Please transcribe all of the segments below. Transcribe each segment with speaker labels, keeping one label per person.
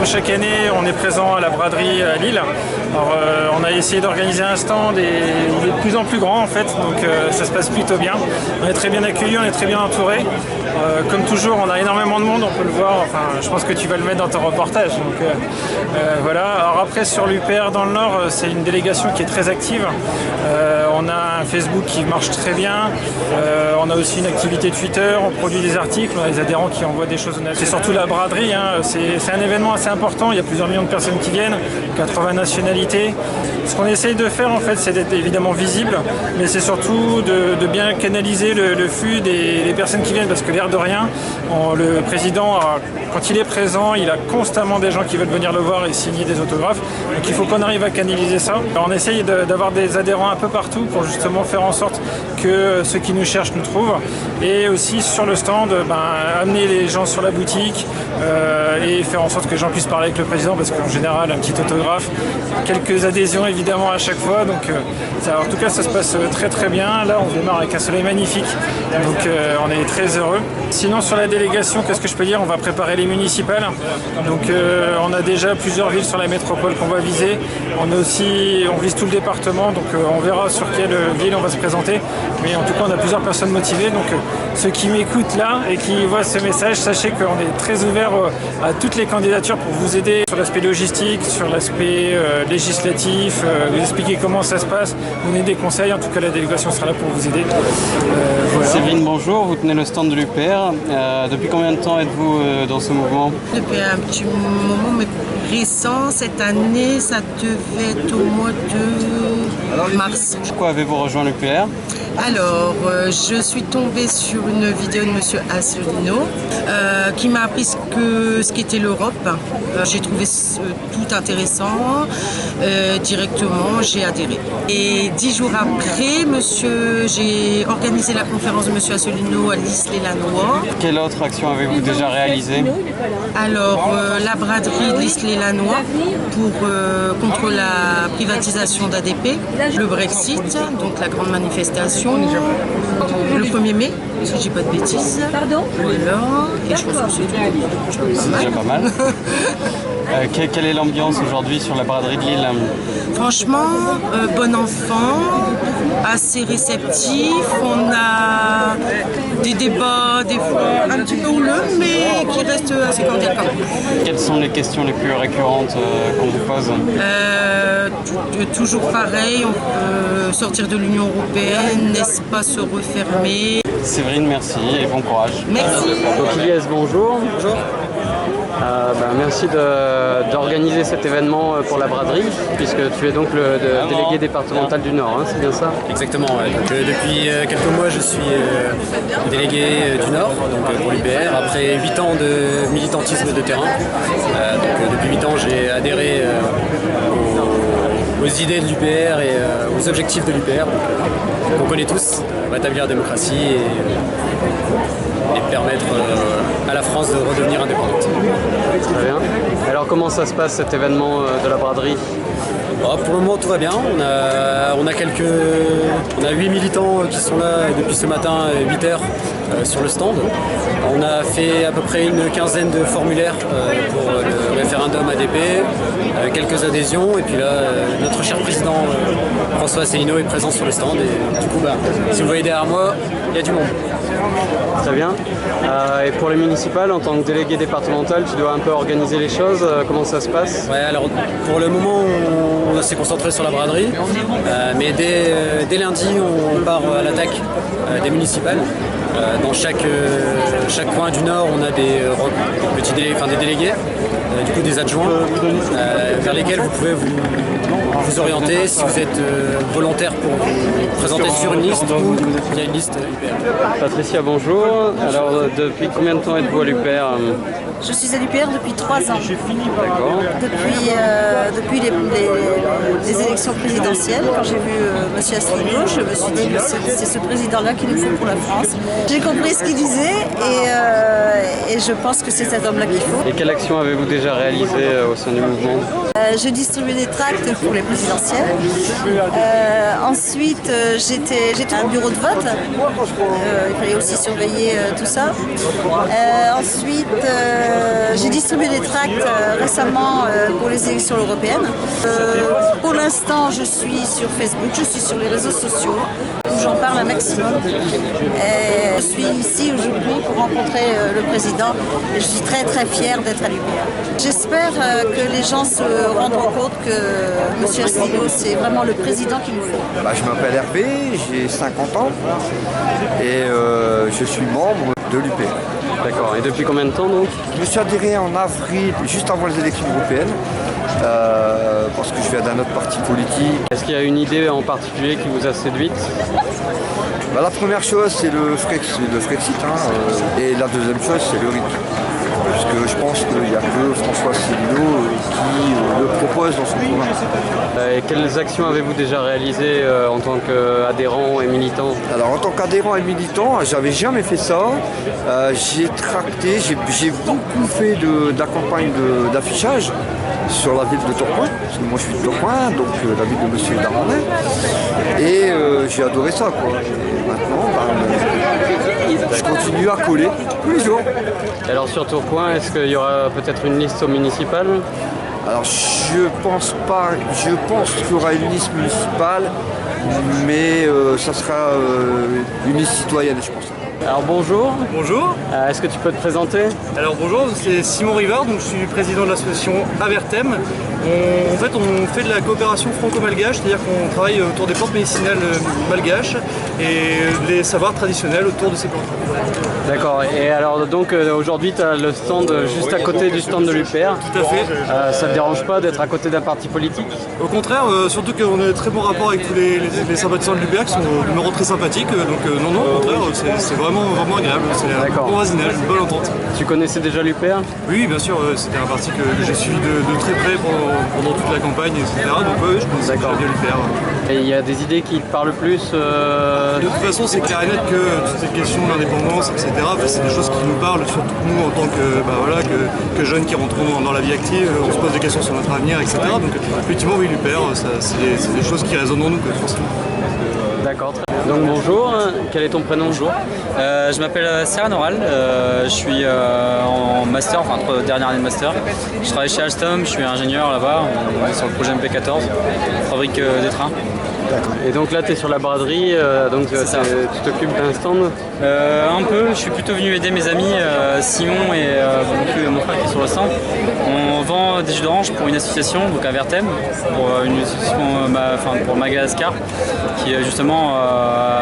Speaker 1: comme chaque année, on est présent à la braderie à Lille. Alors, on a essayé d'organiser un stand et il est de plus en plus grand en fait, donc ça se passe plutôt bien. On est très bien accueillis, on est très bien entourés. Comme toujours, on a énormément de monde, on peut le voir. Enfin, je pense que tu vas le mettre dans ton reportage. Donc voilà. Alors après, sur l'UPR dans le Nord, c'est une délégation qui est très active. On a un Facebook qui marche très bien. On a aussi une activité Twitter. On produit des articles. On a des adhérents qui envoient des choses. C'est surtout la braderie. Hein. C'est un événement assez important. Il y a plusieurs millions de personnes qui viennent, 80 nationalités. Ce qu'on essaye de faire, en fait, c'est d'être évidemment visible, mais c'est surtout de bien canaliser le flux des personnes qui viennent, parce que l'air de rien, le président, quand il est présent, il a constamment des gens qui veulent venir le voir et signer des autographes. Donc il faut qu'on arrive à canaliser ça. Alors, on essaye d'avoir des adhérents un peu partout pour justement faire en sorte que ceux qui nous cherchent nous trouvent. Et aussi sur le stand, amener les gens sur la boutique et faire en sorte que les gens puissent parler avec le président, parce qu'en général, un petit autographe, quelques adhésions évidemment à chaque fois. Donc en tout cas, ça se passe très très bien. Là, on démarre avec un soleil magnifique. Donc on est très heureux. Sinon, sur la délégation, qu'est-ce que je peux dire? On va préparer les municipales. Donc on a déjà plusieurs villes sur la métropole qu'on va viser. On vise tout le département, donc on verra sur quelle ville on va se présenter. Mais en tout cas, on a plusieurs personnes motivées. Donc ceux qui m'écoutent là et qui voient ce message, sachez qu'on est très ouvert à toutes les candidatures pour vous aider sur l'aspect logistique, sur l'aspect législatif, vous expliquer comment ça se passe, donner des conseils. En tout cas, la délégation sera là pour vous aider.
Speaker 2: Voilà. Séverine, bonjour, vous tenez le stand de l'UPR. Depuis combien de temps êtes-vous dans ce mouvement?
Speaker 3: Depuis un petit moment, mais récent. Cette année, ça devait être au mois de mars.
Speaker 2: Pourquoi avez-vous rejoint l'UPR?
Speaker 3: Alors, je suis tombée sur une vidéo de Monsieur Asselineau qui m'a appris ce qu'était l'Europe. J'ai trouvé tout intéressant. Directement, j'ai adhéré. Et 10 jours après, j'ai organisé la conférence de Monsieur Asselineau à l'Isle-et-Lannoy.
Speaker 2: Quelle autre action avez-vous déjà réalisée?
Speaker 3: Alors, la braderie de l'Isle-et-Lannoy contre la privatisation d'ADP, le Brexit, donc la grande manifestation, le 1er mai, si je dis pas de bêtises. Pardon? Voilà, et je pense que c'est
Speaker 2: déjà pas mal. Quelle est l'ambiance aujourd'hui sur la braderie de Lille?
Speaker 3: Franchement, bon enfant, assez réceptif. On a des débats, des fois un petit peu houleux, mais qui restent assez cordiales quand même.
Speaker 2: Quelles sont les questions les plus récurrentes qu'on vous pose?
Speaker 3: Toujours pareil, on peut sortir de l'Union européenne, n'est-ce pas se refermer.
Speaker 2: Séverine, merci et bon courage.
Speaker 3: Merci.
Speaker 2: Donc Ilyes, bonjour.
Speaker 4: Bonjour.
Speaker 2: Merci d'organiser cet événement pour la braderie, puisque tu es donc le délégué départemental du Nord, hein, c'est bien ça?
Speaker 4: Exactement, ouais. Donc, depuis quelques mois je suis délégué du Nord donc, pour l'UPR, après 8 ans de militantisme de terrain. Depuis 8 ans j'ai adhéré aux idées de l'UPR et aux objectifs de l'UPR qu'on connaît tous, rétablir la démocratie et permettre à la France de redevenir indépendante.
Speaker 2: Très bien. Alors comment ça se passe cet événement de la braderie?
Speaker 4: Pour le moment tout va bien, on a 8 militants qui sont là depuis ce matin 8h sur le stand. On a fait à peu près une quinzaine de formulaires pour le référendum ADP, quelques adhésions et puis là notre cher président François Asselineau est présent sur le stand et du coup si vous voyez derrière moi, il y a du monde.
Speaker 2: Très bien. Et pour les municipales, en tant que délégué départemental, tu dois un peu organiser les choses. Comment ça se passe?
Speaker 4: Ouais, alors pour le moment, on s'est concentré sur la braderie, mais dès lundi, on part à l'attaque des municipales. Dans chaque coin du Nord, on a des délégués, du coup des adjoints, vers lesquels vous pouvez vous orienter si vous êtes volontaire pour vous présenter sur une liste ou il y a une liste UPR.
Speaker 2: Patricia, bonjour. Alors, depuis combien de temps êtes-vous à l'UPR?
Speaker 5: Je suis à l'UPR depuis 3 ans.
Speaker 2: D'accord.
Speaker 5: Depuis les élections présidentielles, quand j'ai vu M. Asselineau, je me suis dit que c'est ce président-là qu'il nous faut pour la France. J'ai compris ce qu'il disait et je pense que c'est cet homme-là qu'il faut.
Speaker 2: Et quelle action avez-vous déjà réalisée au sein du mouvement?
Speaker 5: Je distribue des tracts pour les présidentielle. Ensuite, j'étais à un bureau de vote. Il fallait aussi surveiller tout ça. Ensuite, j'ai distribué des tracts récemment pour les élections européennes. Pour l'instant, je suis sur Facebook, je suis sur les réseaux sociaux où j'en parle un maximum. Et je suis ici aujourd'hui pour rencontrer le président et je suis très très fière d'être à l'UPR. J'espère que les gens se rendront compte que M. Asselineau, c'est vraiment le président qu'il nous faut.
Speaker 6: Je m'appelle Hervé, j'ai 50 ans et je suis membre de l'UPR.
Speaker 2: D'accord. Et depuis combien de temps donc?
Speaker 6: Je me suis adhéré en avril, juste avant les élections européennes, parce que je viens d'un autre parti politique.
Speaker 2: Est-ce qu'il y a une idée en particulier qui vous a séduite?
Speaker 6: La première chose, c'est le Frexit, et la deuxième chose, c'est le RIC. Parce que je pense qu'il n'y a que François Asselineau qui le propose dans son programme.
Speaker 2: Et quelles actions avez-vous déjà réalisées en tant qu'adhérent et militant?
Speaker 6: Alors en tant qu'adhérent et militant, j'avais jamais fait ça. J'ai tracté, j'ai beaucoup fait de la campagne d'affichage sur la ville de Tourcoing, parce que moi je suis de Tourcoing, donc la ville de Monsieur Darmanin. Et j'ai adoré ça, quoi. Et maintenant, je continue à coller tous les jours.
Speaker 2: Et alors sur Tourcoing, est-ce qu'il y aura peut-être une liste au municipal?
Speaker 6: Alors je pense pas, je pense qu'il y aura une liste municipale, mais ça sera une liste citoyenne, je pense.
Speaker 2: Alors bonjour.
Speaker 7: Bonjour.
Speaker 2: Est-ce que tu peux te présenter?
Speaker 7: Alors bonjour, c'est Simon Rivard, donc je suis président de l'association Avertem. On fait de la coopération franco-malgache, c'est-à-dire qu'on travaille autour des plantes médicinales malgaches et des savoirs traditionnels autour de ces plantes.
Speaker 2: D'accord. Et alors donc aujourd'hui tu as le stand juste à côté du stand de l'UPR.
Speaker 7: Tout à fait.
Speaker 2: Ça te dérange pas d'être à côté d'un parti politique?
Speaker 7: Au contraire, surtout qu'on a de très bons rapports avec tous les sympathisants de l'UPR qui sont des numéros très sympathiques. Donc non, au contraire, c'est vraiment agréable. C'est un bon voisinage, une bonne entente.
Speaker 2: Tu connaissais déjà l'UPR?
Speaker 7: Oui, bien sûr, c'était un parti que j'ai suivi de très près pendant toute la campagne, etc. Donc oui, je connaissais déjà bien l'UPR.
Speaker 2: Et il y a des idées qui te parlent plus
Speaker 7: De toute façon, c'est clair et net que toutes ces questions d'indépendance, etc., c'est des choses qui nous parlent, surtout nous en tant que jeunes qui rentrons dans la vie active, on se pose des questions sur notre avenir, etc. Donc effectivement, oui, l'UPR, c'est des choses qui résonnent en nous, forcément.
Speaker 2: D'accord. Donc bonjour, quel est ton prénom?
Speaker 8: Bonjour, je m'appelle Serran Oral, je suis en master, enfin dernière année de master. Je travaille chez Alstom, je suis ingénieur là-bas, on est sur le projet MP14, on fabrique des trains.
Speaker 2: Et donc là tu es sur la braderie, donc tu t'occupes d'un stand?
Speaker 8: Un peu, je suis plutôt venu aider mes amis Simon et mon frère qui est sur le stand. On vend des jus d'orange pour une association, donc Avertem, pour une association pour Madagascar, qui justement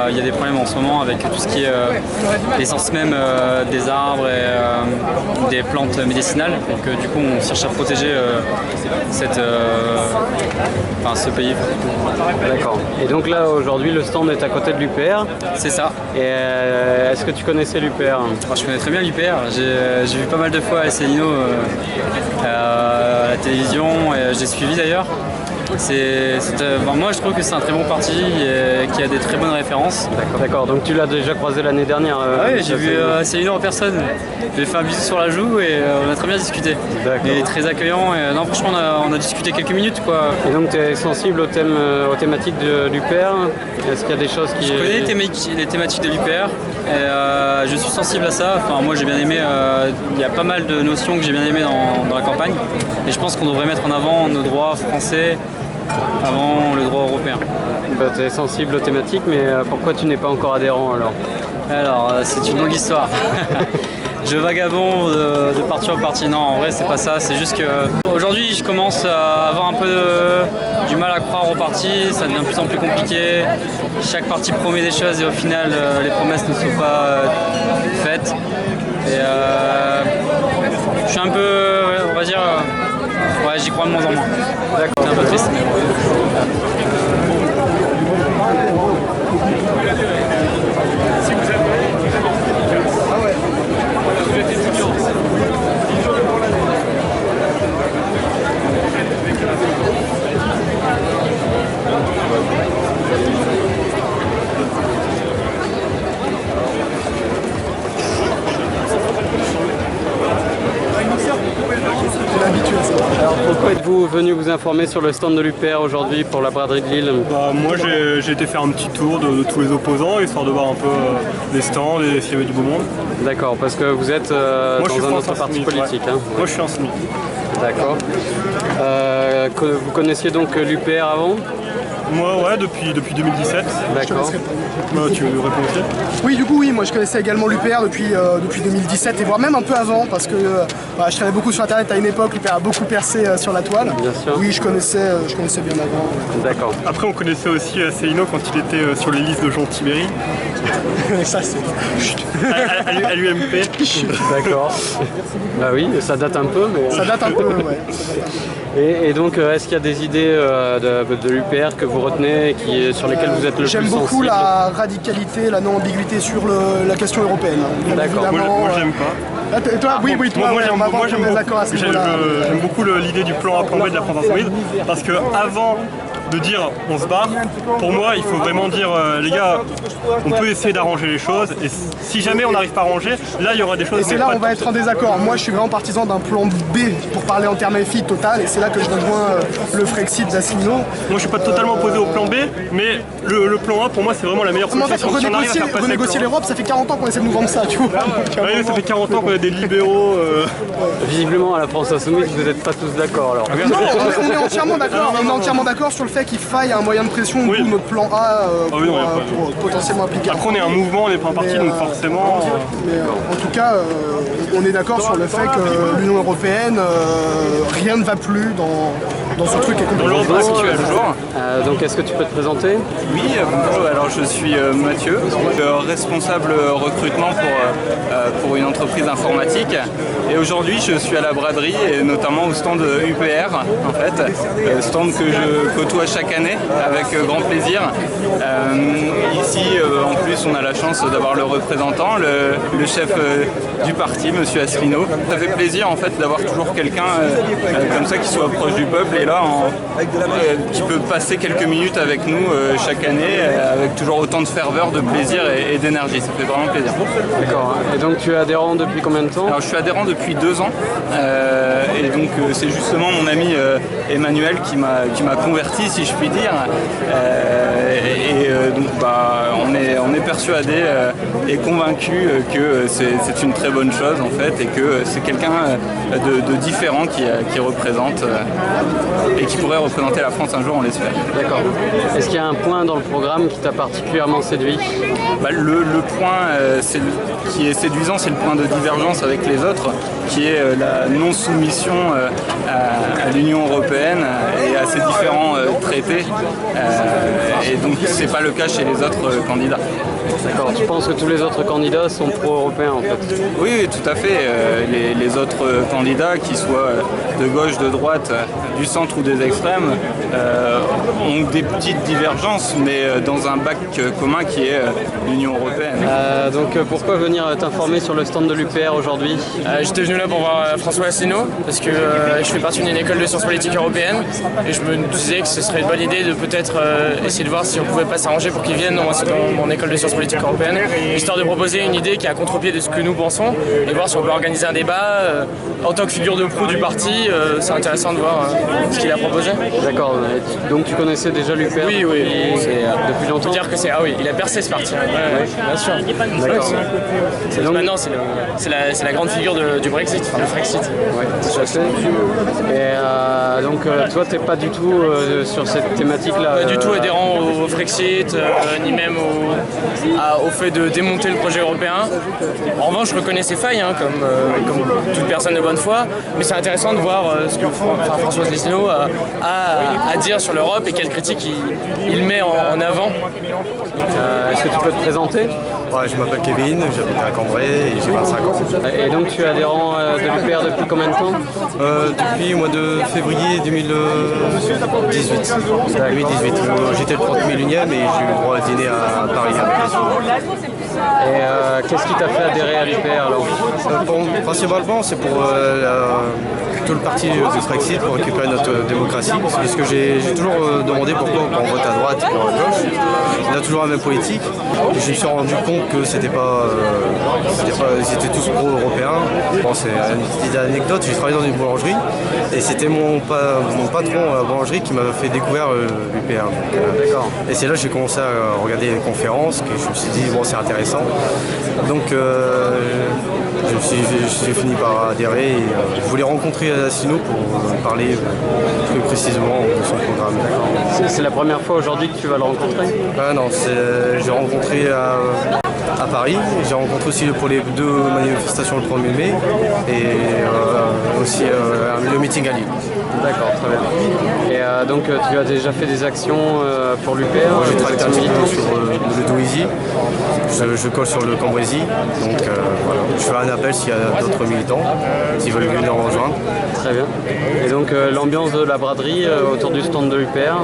Speaker 8: il y a des problèmes en ce moment avec tout ce qui est l'essence même des arbres et des plantes médicinales. Donc du coup on cherche à protéger ce pays.
Speaker 2: D'accord. Et donc là aujourd'hui le stand est à côté de l'UPR? C'est ça. Et est-ce que tu connaissais l'UPR?
Speaker 8: Je connais très bien l'UPR, j'ai vu pas mal de fois Asselineau à la télévision et j'ai suivi d'ailleurs. Moi je trouve que c'est un très bon parti et qui a des très bonnes références.
Speaker 2: D'accord, donc tu l'as déjà croisé l'année dernière?
Speaker 8: Oui, j'ai vu Asselineau en personne. J'ai fait un bisou sur la joue et on a très bien discuté. Il est très accueillant et non, franchement on a discuté quelques minutes, quoi.
Speaker 2: Et donc tu es sensible aux thématiques de l'UPR? Est-ce qu'il y a des choses qui...
Speaker 8: Je connais les thématiques de l'UPR et je suis sensible à ça. Enfin, moi j'ai bien aimé, il y a pas mal de notions que j'ai bien aimées dans la campagne et je pense qu'on devrait mettre en avant nos droits français avant le droit européen.
Speaker 2: Tu es sensible aux thématiques, mais pourquoi tu n'es pas encore adhérent alors?
Speaker 8: Alors, c'est une longue histoire. Je vagabonde de parti en parti. Non, en vrai, c'est pas ça. C'est juste que aujourd'hui, je commence à avoir un peu du mal à croire au parti. Ça devient de plus en plus compliqué. Chaque parti promet des choses et au final, les promesses ne sont pas faites. Et je suis un peu, on va dire, j'y crois de moins en moins. C'est un peu triste.
Speaker 2: Alors pourquoi êtes-vous êtes-vous venu vous informer sur le stand de l'UPR aujourd'hui pour la braderie de Lille?
Speaker 9: Moi j'ai été faire un petit tour de tous les opposants, histoire de voir un peu les stands et s'il y avait du beau monde.
Speaker 2: D'accord, parce que vous êtes dans un autre parti politique.
Speaker 9: Ouais. Moi je suis en SMIC.
Speaker 2: D'accord. Vous connaissiez donc l'UPR avant?
Speaker 9: Moi ouais, depuis 2017.
Speaker 2: D'accord.
Speaker 9: Tu veux répondre aussi?
Speaker 10: Oui, du coup, oui, moi je connaissais également l'UPR depuis 2017 et voire même un peu avant parce que je traînais beaucoup sur internet à une époque, l'UPR a beaucoup percé sur la toile.
Speaker 2: Bien sûr.
Speaker 10: Oui, je connaissais bien avant.
Speaker 2: D'accord.
Speaker 9: Après, on connaissait aussi Asselineau quand il était sur les listes de Jean Tibéry.
Speaker 10: Ça, c'est.
Speaker 9: à l'UMP.
Speaker 2: D'accord. Bah oui, ça date un peu, mais.
Speaker 10: Ça date un peu, ouais.
Speaker 2: Et donc, est-ce qu'il y a des idées de l'UPR que vous retenez et sur lesquelles vous êtes le plus sensible?
Speaker 10: J'aime beaucoup la radicalité, la non-ambiguïté sur la question européenne.
Speaker 2: D'accord.
Speaker 9: Moi j'aime pas.
Speaker 10: Toi, j'aime d'accord à ce niveau-là.
Speaker 9: J'aime beaucoup l'idée du plan A, plan B de la France Insoumise, parce que avant de dire on se barre, pour moi il faut vraiment dire les gars, on peut essayer d'arranger les choses et si jamais on n'arrive pas à arranger, là il y aura des choses.
Speaker 10: Et c'est là où on va être en désaccord. Moi je suis vraiment partisan d'un plan B pour parler en termes FI total et c'est là que je rejoins le Frexit d'Asselineau.
Speaker 9: Moi je suis pas totalement opposé au plan B, mais le plan A pour moi c'est vraiment la meilleure solution.
Speaker 10: Renégocier l'Europe, ça fait 40 ans qu'on essaie de nous vendre ça, tu vois.
Speaker 9: Oui, ça fait 40 ans qu'on a des libéraux.
Speaker 2: Visiblement à la France Insoumise vous n'êtes pas tous d'accord alors.
Speaker 10: Non, on est entièrement d'accord. On est entièrement d'accord sur le fait qu'il faille un moyen de pression, d'où notre plan A pour potentiellement appliquer.
Speaker 9: Après on est un mouvement, on n'est pas un parti, donc forcément.
Speaker 10: Mais en tout cas, on est d'accord sur le fait que l'Union Européenne, rien ne va plus dans ce truc.
Speaker 11: Bonjour, bonjour.
Speaker 2: Donc est-ce que tu peux te présenter?
Speaker 11: Oui, bonjour, alors je suis Mathieu, responsable recrutement pour une entreprise informatique. Et aujourd'hui je suis à la braderie et notamment au stand UPR, en fait, stand que je côtoie chaque année avec grand plaisir. Ici en plus on a la chance d'avoir le représentant, le chef du parti, monsieur Asselineau. Ça fait plaisir en fait d'avoir toujours quelqu'un comme ça qui soit proche du peuple et là qui peut passer quelques minutes avec nous chaque année avec toujours autant de ferveur, de plaisir et d'énergie. Ça fait vraiment plaisir.
Speaker 2: D'accord. Et donc tu es adhérent depuis combien de temps?
Speaker 11: Alors je suis adhérent depuis 2 ans et donc c'est justement mon ami Emmanuel qui m'a converti si je puis dire donc on est persuadé et convaincu que c'est une très bonne chose en fait et que c'est quelqu'un de différent qui représente et qui pourrait représenter la France un jour, on l'espère.
Speaker 2: D'accord. Est-ce qu'il y a un point dans le programme qui t'a particulièrement séduit?
Speaker 11: Le point qui est séduisant, c'est le point de divergence avec les autres, qui est la non-soumission à l'Union européenne et à ses différents traités. Et donc c'est pas le cas chez les autres candidats.
Speaker 2: D'accord, tu penses que tous les autres candidats sont pro-européens en fait?
Speaker 11: Oui, tout à fait. Les autres candidats, qu'ils soient de gauche, de droite, du centre ou des extrêmes, ont des petites divergences, mais dans un bac commun qui est l'Union européenne.
Speaker 2: Donc pourquoi venir t'informer sur le stand de l'UPR aujourd'hui?
Speaker 12: J'étais venu là pour voir François Asselineau, parce que je fais partie d'une école de sciences politiques européennes, et je me disais que ce serait une bonne idée de peut-être essayer de voir si on pouvait pas s'arranger pour qu'il vienne dans mon école de sciences politiques européennes, histoire de proposer une idée qui est à contre-pied de ce que nous pensons, et voir si on peut organiser un débat. En tant que figure de proue du parti, c'est intéressant de voir ce qu'il a proposé.
Speaker 2: D'accord, donc tu connaissais déjà l'UPR?
Speaker 12: Oui,
Speaker 2: depuis longtemps?
Speaker 12: On peut dire que il a percé ce parti, bien sûr.
Speaker 2: D'accord.
Speaker 12: Donc maintenant c'est la grande figure du Brexit, le Frexit.
Speaker 2: Ouais, tout à fait. Et donc toi t'es pas du tout sur cette thématique-là?
Speaker 12: Pas du tout adhérent au Frexit, ni même au fait de démonter le projet européen. En revanche, je reconnais ses failles, comme toute personne de bonne foi, mais c'est intéressant de voir ce que François Asselineau a à dire sur l'Europe et quelles critiques il met en avant.
Speaker 2: Est-ce que tu peux te présenter?
Speaker 13: Ouais, je m'appelle Kevin, j'habite à Cambrai et j'ai 25 ans.
Speaker 2: Et donc tu es adhérent de l'UPR depuis combien de temps?
Speaker 13: Depuis le mois de février 2018. 2010. 2018. J'étais le 30 000e et j'ai eu le droit à dîner à Paris avec les sous.
Speaker 2: Et qu'est-ce qui t'a fait adhérer à l'UPR alors?
Speaker 13: Principalement, c'est pour tout le parti du Brexit, pour récupérer notre démocratie. Parce que j'ai toujours demandé pourquoi on vote à droite et pas à gauche. On a toujours la même politique. Et je me suis rendu compte que ils étaient tous pro-européens. Bon, c'est une petite anecdote, j'ai travaillé dans une boulangerie et c'était mon patron à la boulangerie qui m'a fait découvrir l'UPR. Et c'est là que j'ai commencé à regarder les conférences, que je me suis dit bon, c'est intéressant. Donc j'ai fini par adhérer et je voulais rencontrer Asselineau pour parler plus précisément de son programme.
Speaker 2: C'est la première fois aujourd'hui que tu vas le rencontrer?
Speaker 13: Non, j'ai rencontré à Paris, j'ai rencontré aussi pour les 2 manifestations le 1er mai et aussi le meeting à Lille.
Speaker 2: D'accord, très bien. Et donc tu as déjà fait des actions pour l'UPR?
Speaker 13: J'ai tracté un militant sur le Douaisis, je colle sur le Cambrésis, donc voilà. Je fais un appel s'il y a d'autres militants, s'ils veulent venir me rejoindre.
Speaker 2: Très bien. Et donc l'ambiance de la braderie autour du stand de l'UPR?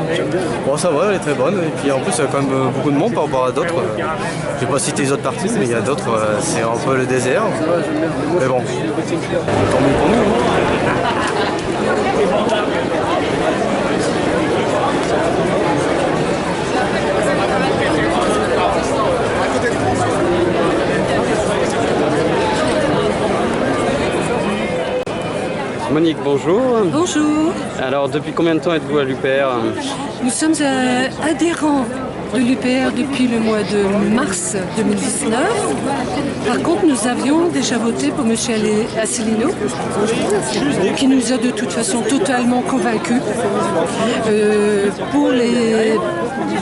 Speaker 13: Bon, ça va, elle est très bonne. Et puis en plus, il y a quand même beaucoup de monde par rapport à d'autres. Je vais pas citer les autres parties, mais il y a d'autres, c'est un peu le désert. Mais bon, tant mieux pour nous.
Speaker 2: Monique, bonjour.
Speaker 14: Bonjour.
Speaker 2: Alors, depuis combien de temps êtes-vous à l'UPR?
Speaker 14: Nous sommes adhérents de l'UPR depuis le mois de mars 2019. Par contre, nous avions déjà voté pour M. Asselineau, qui nous a de toute façon totalement convaincus pour les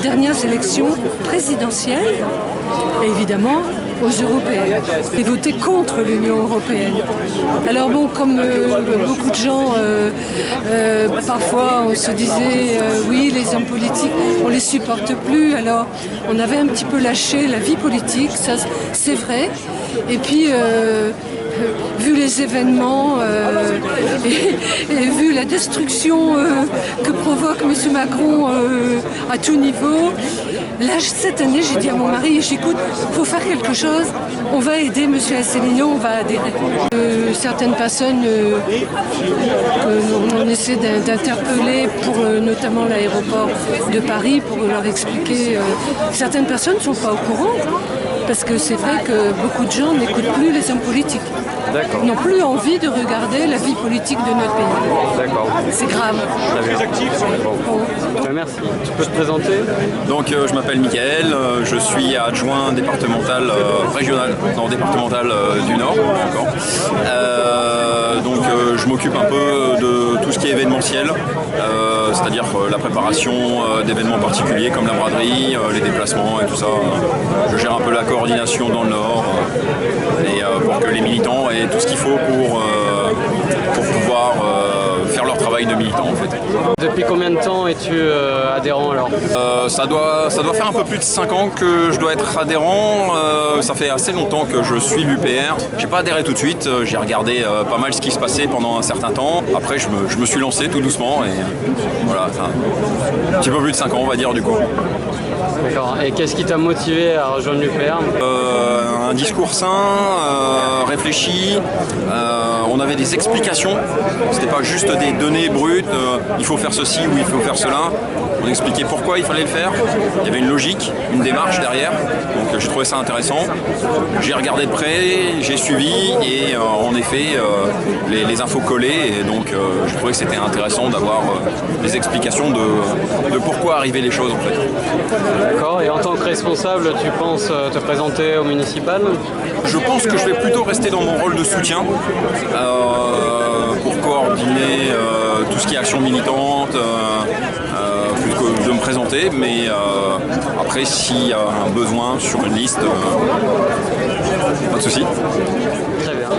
Speaker 14: dernières élections présidentielles et évidemment aux européennes et voter contre l'Union européenne. Alors bon, comme beaucoup de gens, parfois on se disait oui, les hommes politiques, on les supporte plus, alors on avait un petit peu lâché la vie politique, ça c'est vrai. Et puis vu les événements et vu la destruction que provoque M. Macron à tout niveau, là, cette année, j'ai dit à mon mari, j'écoute, il faut faire quelque chose, on va aider M. Asselineau, on va adhérer. Certaines personnes qu'on essaie d'interpeller pour notamment l'aéroport de Paris, pour leur expliquer, certaines personnes ne sont pas au courant, parce que c'est vrai que beaucoup de gens n'écoutent plus les hommes politiques. Ils n'ont plus envie de regarder la vie politique de notre pays.
Speaker 2: D'accord.
Speaker 14: C'est grave.
Speaker 2: Bon. Merci. Tu peux te présenter?
Speaker 15: Donc je m'appelle Mickaël, je suis adjoint départemental régional, non départemental du Nord encore. Donc je m'occupe un peu de tout ce qui est événementiel, c'est-à-dire la préparation d'événements particuliers comme la braderie, les déplacements et tout ça. Je gère un peu la coordination dans le Nord et pour que les militants aient tout ce qu'il faut pour pouvoir faire leur travail de militant en fait.
Speaker 2: Depuis combien de temps es-tu adhérent alors?
Speaker 15: Ça doit faire un peu plus de 5 ans que je dois être adhérent. Ça fait assez longtemps que je suis l'UPR. J'ai pas adhéré tout de suite, j'ai regardé pas mal ce qui se passait pendant un certain temps. Après je me suis lancé tout doucement et voilà, un petit peu plus de 5 ans on va dire du coup.
Speaker 2: D'accord. Et qu'est-ce qui t'a motivé à rejoindre l'UPR?
Speaker 15: Un discours sain, réfléchi. On avait des explications. C'était pas juste des données brutes. Il faut faire ceci ou il faut faire cela. On expliquait pourquoi il fallait le faire. Il y avait une logique, une démarche derrière. Donc j'ai trouvé ça intéressant. J'ai regardé de près, j'ai suivi et en effet les infos collées. Et donc je trouvais que c'était intéressant d'avoir des explications de pourquoi arrivaient les choses en fait.
Speaker 2: D'accord, et en tant que responsable, tu penses te présenter au municipal?
Speaker 15: Je pense que je vais plutôt rester dans mon rôle de soutien pour coordonner tout ce qui est action militante, plutôt que de me présenter, mais après s'il y a un besoin sur une liste, pas de souci.
Speaker 2: Très bien.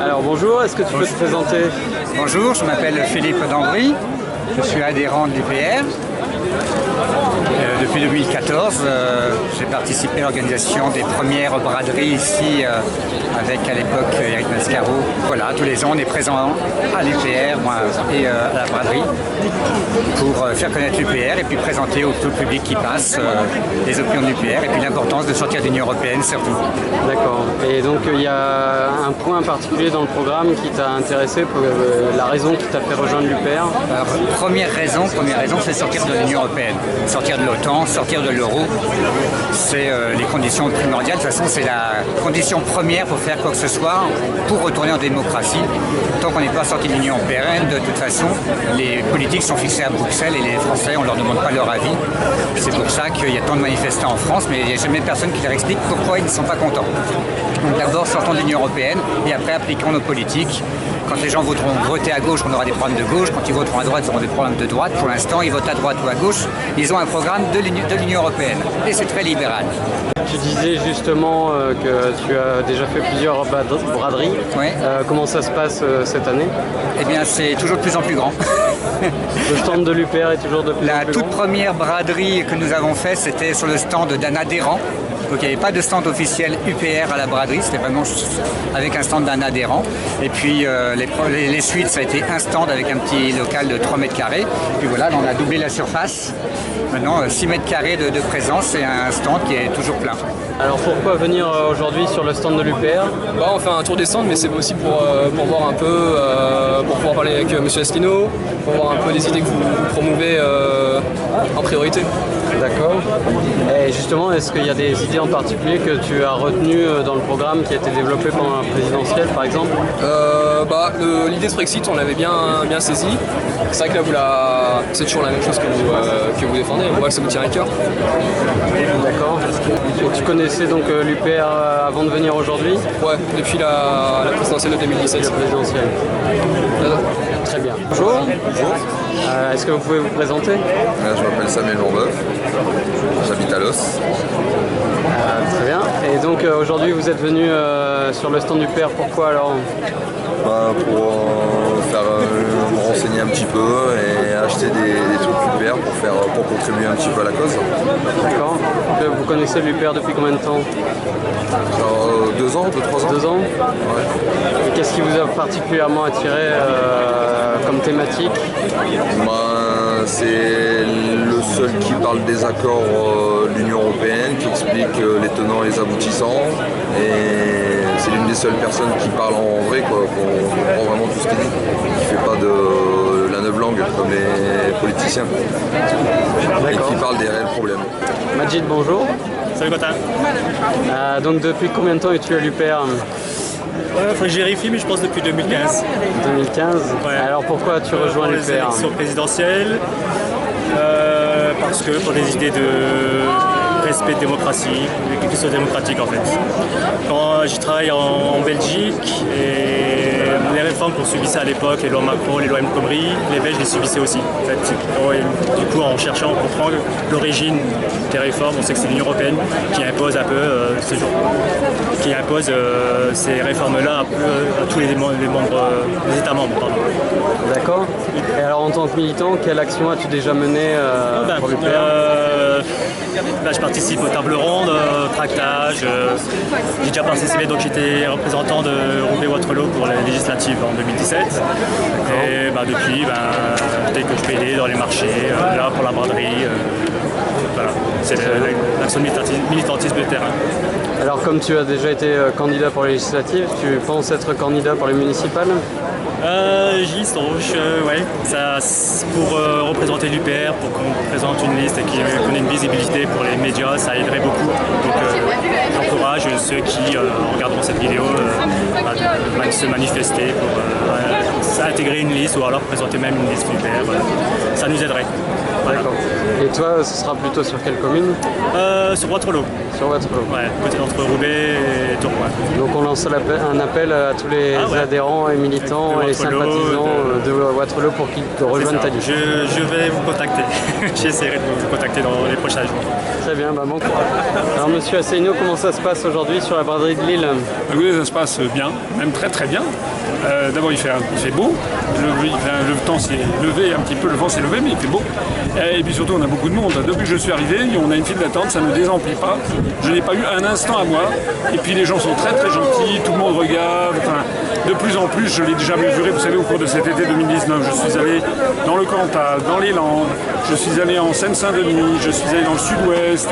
Speaker 2: Alors bonjour, est-ce que tu peux te présenter?
Speaker 16: Bonjour, je m'appelle Philippe Dambry, je suis adhérent de l'UPR. Depuis 2014, j'ai participé à l'organisation des premières braderies ici avec à l'époque Eric Mascaro. Voilà, tous les ans on est présent à l'UPR et à la braderie pour faire connaître l'UPR et puis présenter au tout public qui passe les opinions de l'UPR et puis l'importance de sortir de l'Union Européenne surtout.
Speaker 2: D'accord. Et donc il y a un point particulier dans le programme qui t'a intéressé, pour la raison qui t'a fait rejoindre l'UPR?
Speaker 16: Première raison, c'est sortir de l'Union Européenne, sortir de l'OTAN, sortir de l'euro. C'est les conditions primordiales. De toute façon, c'est la condition première pour faire quoi que ce soit, pour retourner en démocratie. Tant qu'on n'est pas sorti de l'Union Européenne, de toute façon, les politiques sont fixées à Bruxelles et les Français, on ne leur demande pas leur avis. C'est pour ça qu'il y a tant de manifestants en France, mais il n'y a jamais personne qui leur explique pourquoi ils ne sont pas contents. Donc d'abord, sortons de l'Union Européenne et après appliquons nos politiques. Quand les gens voteront voter à gauche, on aura des problèmes de gauche. Quand ils voteront à droite, ils auront des problèmes de droite. Pour l'instant, ils votent à droite ou à gauche. Ils ont un programme de l'Union Européenne. Et c'est très libéral.
Speaker 2: Tu disais justement que tu as déjà fait plusieurs braderies.
Speaker 16: Ouais.
Speaker 2: Comment ça se passe cette année?
Speaker 16: Eh bien, c'est toujours de plus en plus grand.
Speaker 2: Le stand de l'UPR est toujours de plus en plus grand.
Speaker 16: La toute première braderie que nous avons faite, c'était sur le stand d'un adhérent. Donc il n'y avait pas de stand officiel UPR à la braderie, c'était vraiment avec un stand d'un adhérent. Et puis les suites, ça a été un stand avec un petit local de 3 mètres carrés. Puis voilà, là, on a doublé la surface. Maintenant, 6 mètres carrés de présence et un stand qui est toujours plein.
Speaker 2: Alors pourquoi venir aujourd'hui sur le stand de l'UPR?
Speaker 17: On fait un tour des stands, mais c'est aussi pour voir un peu, pour pouvoir parler avec M. Asselineau, pour voir un peu les idées que vous promouvez en priorité.
Speaker 2: D'accord. Et justement, est-ce qu'il y a des idées en particulier que tu as retenues dans le programme qui a été développé pendant la présidentielle, par exemple?
Speaker 17: L'idée de Brexit, on l'avait bien saisie. C'est vrai que là, c'est toujours la même chose que vous défendez. On voit que ça vous tient à cœur.
Speaker 2: D'accord. Et tu connaissais donc l'UPR avant de venir aujourd'hui?
Speaker 17: Ouais, depuis la présidentielle de 2017.
Speaker 2: La présidentielle. Très bien. Bonjour.
Speaker 18: Bonjour.
Speaker 2: Est-ce que vous pouvez vous présenter?
Speaker 18: Je m'appelle Samuel Bourbeuf, j'habite à Los.
Speaker 2: Très bien. Et donc aujourd'hui vous êtes venu sur le stand du UPR, pourquoi alors?
Speaker 18: Pour me renseigner un petit peu et acheter des trucs UPR pour contribuer un petit peu à la cause.
Speaker 2: D'accord. Vous connaissez l'UPR depuis combien de temps?
Speaker 18: 2 ans, 2-3 ans.
Speaker 2: 2 ans?
Speaker 18: Ouais.
Speaker 2: Et qu'est-ce qui vous a particulièrement attiré comme thématique?
Speaker 18: C'est le seul qui parle des accords de l'Union Européenne, qui explique les tenants et les aboutissants. Et c'est l'une des seules personnes qui parle en vrai, qu'on comprend vraiment tout ce qu'il dit, qui ne fait pas de la neuve langue comme les politiciens. Et qui parle des réels problèmes.
Speaker 2: Majid, bonjour.
Speaker 19: Salut Quentin.
Speaker 2: Donc depuis combien de temps es-tu à l'UPR?
Speaker 19: Faut que je vérifie, mais je pense depuis 2015.
Speaker 2: 2015 ouais. Alors pourquoi tu rejoins l'UPR?
Speaker 19: Les élections présidentielles, parce que pour des idées de respect de démocratie, de quelque chose de démocratique en fait. Quand je travaille en Belgique, et les réformes qu'on subissait à l'époque, les lois Macron, les lois El Khomri, les Belges les subissaient aussi. En fait. Du coup, en cherchant à comprendre l'origine des réformes, on sait que c'est l'Union Européenne qui impose un peu qui impose ces réformes-là à tous les États membres.
Speaker 2: D'accord. Et alors en tant que militant, quelle action as-tu déjà menée pour l'UPR?
Speaker 19: Je participe aux tables rondes, tractages. J'ai déjà participé, donc j'étais représentant de Roubaix-Waterloo pour les législatives en 2017. Et depuis, dès que je peux aider dans les marchés, là pour la braderie. Voilà, c'est l'action militantisme de terrain.
Speaker 2: Alors comme tu as déjà été candidat pour les législatives, tu penses être candidat pour les municipales?
Speaker 19: J'y songe, ouais. Pour représenter l'UPR, pour qu'on présente une liste et qu'on ait une visibilité pour les médias, ça aiderait beaucoup. Donc j'encourage ceux qui regarderont cette vidéo à se manifester pour intégrer une liste ou alors présenter même une liste UPR. Ça nous aiderait. Voilà.
Speaker 2: D'accord. Et toi, ce sera plutôt sur quelle commune?
Speaker 19: Sur Waterloo.
Speaker 2: Sur Waterloo.
Speaker 19: Ouais, entre Roubaix et Tourcoing.
Speaker 2: Donc on lance un appel à tous les adhérents et militants et sympathisants de Waterloo pour qu'ils te rejoignent ta liste.
Speaker 19: Je vais vous contacter. J'essaierai de vous contacter dans les prochains jours.
Speaker 2: Très bien, bon courage. Alors monsieur Asselineau, comment ça se passe aujourd'hui sur la braderie de Lille?
Speaker 20: Oui, ça se passe bien, même très très bien. D'abord il fait beau, le temps s'est levé un petit peu, le vent s'est levé mais il fait beau. Et puis surtout on a beaucoup de monde. Depuis que je suis arrivé, on a une file d'attente, ça ne désemplit pas. Je n'ai pas eu un instant à moi. Et puis les gens sont très très gentils, tout le monde regarde. Enfin, de plus en plus, je l'ai déjà mesuré, vous savez, au cours de cet été 2019. Je suis allé dans le Cantal, dans les Landes, je suis allé en Seine-Saint-Denis, je suis allé dans le Sud-Ouest,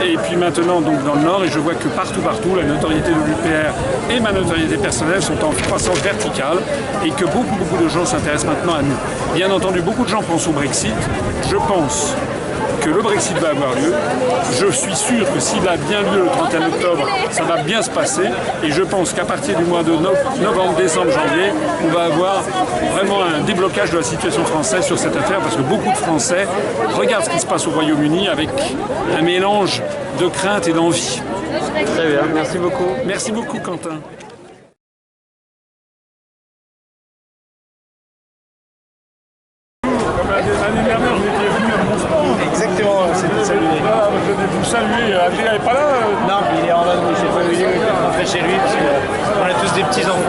Speaker 20: et puis maintenant donc dans le Nord, et je vois que partout, la notoriété de l'UPR et ma notoriété personnelle sont en croissance verticale, et que beaucoup de gens s'intéressent maintenant à nous. Bien entendu, beaucoup de gens pensent au Brexit. Je pense que le Brexit va avoir lieu. Je suis sûr que s'il a bien lieu le 31 octobre, ça va bien se passer. Et je pense qu'à partir du mois de novembre, décembre, janvier, on va avoir vraiment un déblocage de la situation française sur cette affaire, parce que beaucoup de Français regardent ce qui se passe au Royaume-Uni avec un mélange de crainte et d'envie.
Speaker 2: Très bien, merci beaucoup.
Speaker 20: Merci beaucoup, Quentin. L'année dernière, vous étiez venu à Mont-Span.
Speaker 19: Exactement, c'est de saluer.
Speaker 20: Vous saluez, Adrien n'est pas là
Speaker 19: Non, il est en vadrouille, j'ai pas vu, il est rentré chez lui, parce qu'on a tous des petits enfants.